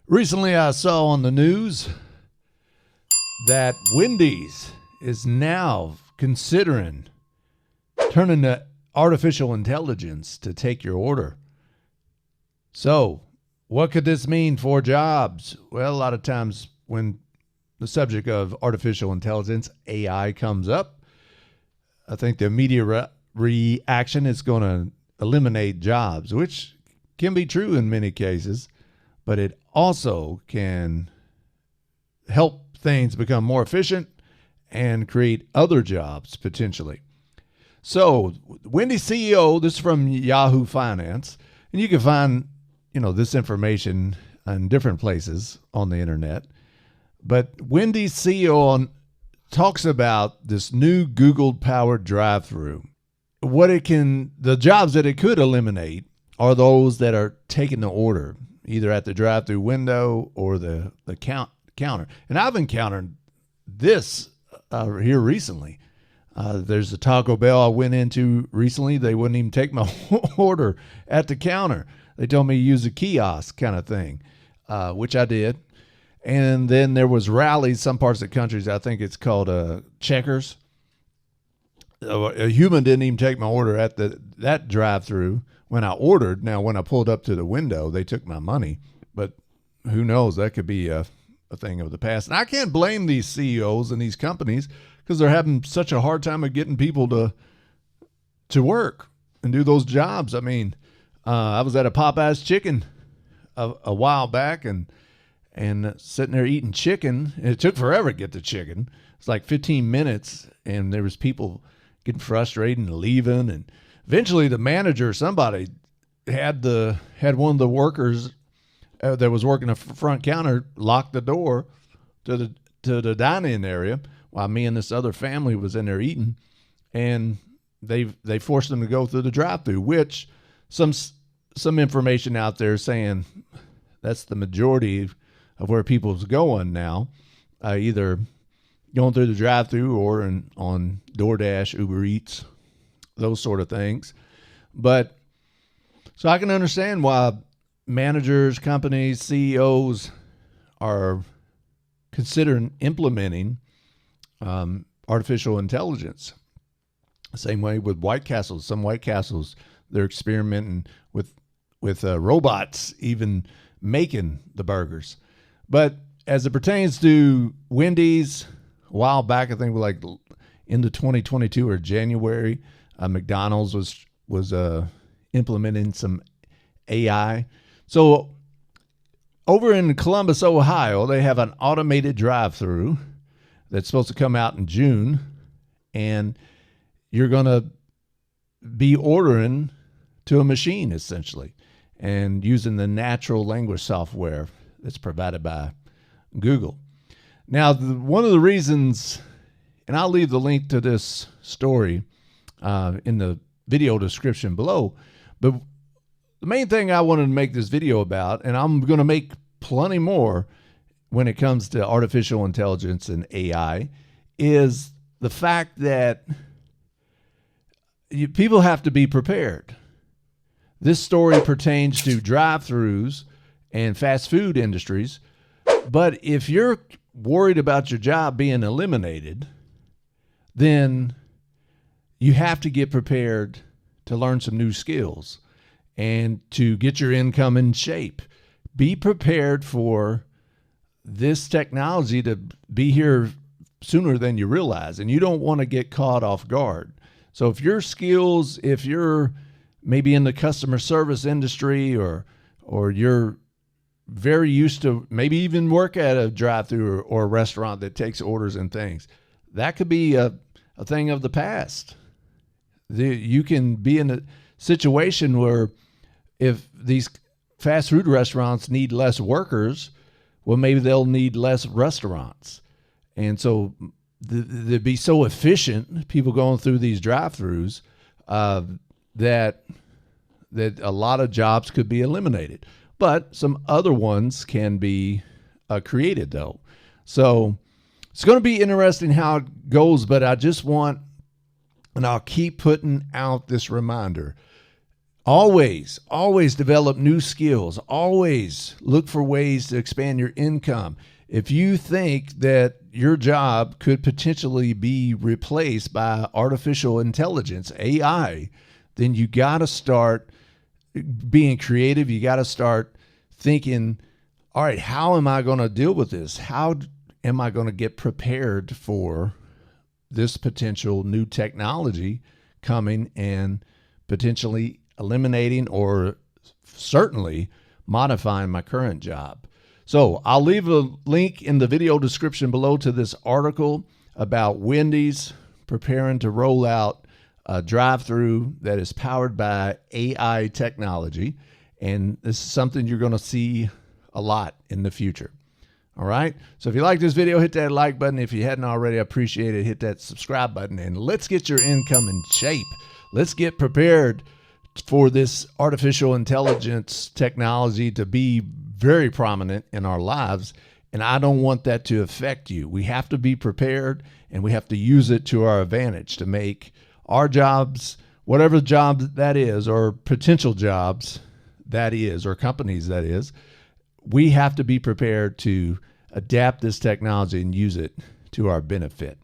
Recently, I saw on the news that Wendy's is now considering turning to artificial intelligence to take your order. So, what could this mean for jobs? Well, a lot of times when the subject of artificial intelligence, AI, comes up, I think the immediate reaction is going to eliminate jobs, which can be true in many cases, but it also can help things become more efficient and create other jobs potentially. So, Wendy's CEO, this is from Yahoo Finance, and you can find, this information in different places on the internet. But Wendy's CEO talks about this new Google-powered drive-thru. The jobs that it could eliminate are those that are taking the order, either at the drive-thru window or the counter. And I've encountered this here recently. There's a Taco Bell I went into recently. They wouldn't even take my order at the counter. They told me to use a kiosk kind of thing, which I did. And then there was Rally's, some parts of the country, I think it's called Checkers. A human didn't even take my order at that drive-thru when I ordered. Now, when I pulled up to the window, they took my money. But who knows? That could be a thing of the past. And I can't blame these CEOs and these companies because they're having such a hard time of getting people to work and do those jobs. I mean, I was at a Popeye's Chicken a while back and sitting there eating chicken. And it took forever to get the chicken. It's like 15 minutes, and there was people getting frustrated and leaving. And eventually, the manager, somebody, had one of the workers that was working the front counter lock the door to the dining area while me and this other family was in there eating, and they forced them to go through the drive-thru, which some information out there saying that's the majority of where people's going now, either going through the drive-thru or on DoorDash, Uber Eats, those sort of things. But so I can understand why managers, companies, CEOs are considering implementing artificial intelligence. Same way with White Castles. Some White Castles, they're experimenting with robots even making the burgers. But as it pertains to Wendy's, a while back, I think we're like into 2022 or January, McDonald's was implementing some AI. So over in Columbus, Ohio, they have an automated drive-thru that's supposed to come out in June, and you're going to be ordering to a machine essentially and using the natural language software that's provided by Google. Now, one of the reasons, and I'll leave the link to this story in the video description below, but the main thing I wanted to make this video about, and I'm going to make plenty more when it comes to artificial intelligence and AI, is the fact that people have to be prepared. This story pertains to drive-thrus and fast food industries, but if you're worried about your job being eliminated, then you have to get prepared to learn some new skills and to get your income in shape. Be prepared for this technology to be here sooner than you realize, and you don't want to get caught off guard. So if your skills, if you're maybe in the customer service industry or you're very used to maybe even work at a drive-thru or a restaurant that takes orders and things, that could be a thing of the past. You can be in a situation where if these fast food restaurants need less workers, well, maybe they'll need less restaurants. And so they'd be so efficient, people going through these drive-thrus, that a lot of jobs could be eliminated. But some other ones can be created, though. So it's going to be interesting how it goes, but I just want, and I'll keep putting out this reminder, Always develop new skills. Always look for ways to expand your income. If you think that your job could potentially be replaced by artificial intelligence, AI, then you got to start being creative. You got to start thinking, all right, how am I going to deal with this? How am I going to get prepared for this potential new technology coming and potentially eliminating or certainly modifying my current job? So I'll leave a link in the video description below to this article about Wendy's preparing to roll out a drive-thru that is powered by AI technology. And this is something you're going to see a lot in the future. All right. So if you like this video, hit that like button. If you hadn't already, I appreciate it. Hit that subscribe button and let's get your income in shape. Let's get prepared for this artificial intelligence technology to be very prominent in our lives. And I don't want that to affect you. We have to be prepared and we have to use it to our advantage to make our jobs, whatever job that is, or potential jobs that is, or companies that is, we have to be prepared to adapt this technology and use it to our benefit.